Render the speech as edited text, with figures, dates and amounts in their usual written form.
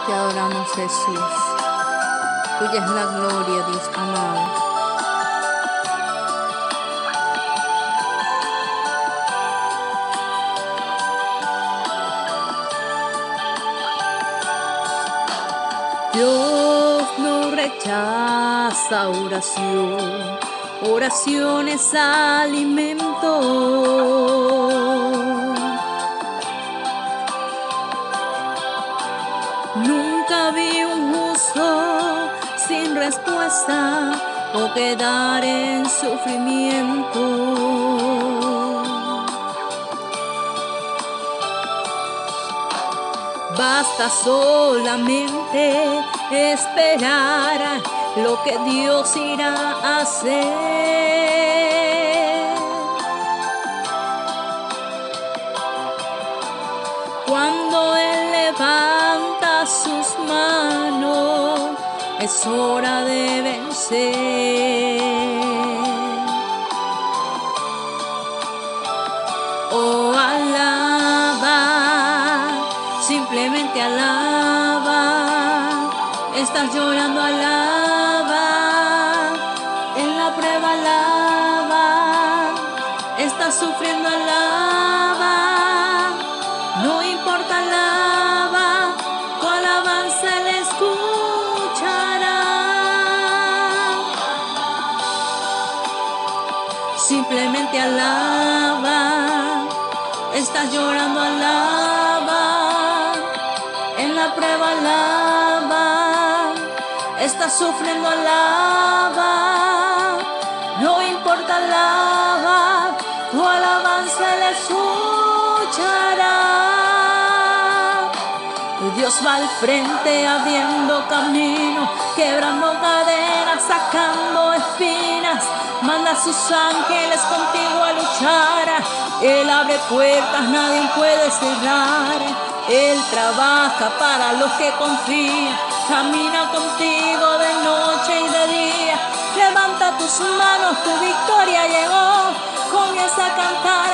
Te adoramos, Jesús. Tuya es la gloria, Dios amado. Dios no rechaza oración, oración es alimento. Nunca vi un justo sin respuesta o quedar en sufrimiento. Basta solamente esperar lo que Dios irá a hacer. Cuando Él levanta sus manos, es hora de vencer. Oh, alaba, simplemente alaba. Estás llorando, alaba. En la prueba, alaba. Estás sufriendo, alaba. No importa, alaba. Tu alabanza le escuchará. Simplemente alaba. Estás llorando, alaba. En la prueba, alaba. Estás sufriendo, alaba. No importa, alaba. Tu alabanza le escuchará. Tu Dios va al frente abriendo camino, quebrando cadenas, sacando espinas. Manda a sus ángeles contigo a luchar. Él abre puertas, nadie puede cerrar. Él trabaja para los que confían. Camina contigo de noche y de día. Levanta tus manos, tu victoria llegó. Comienza a cantar.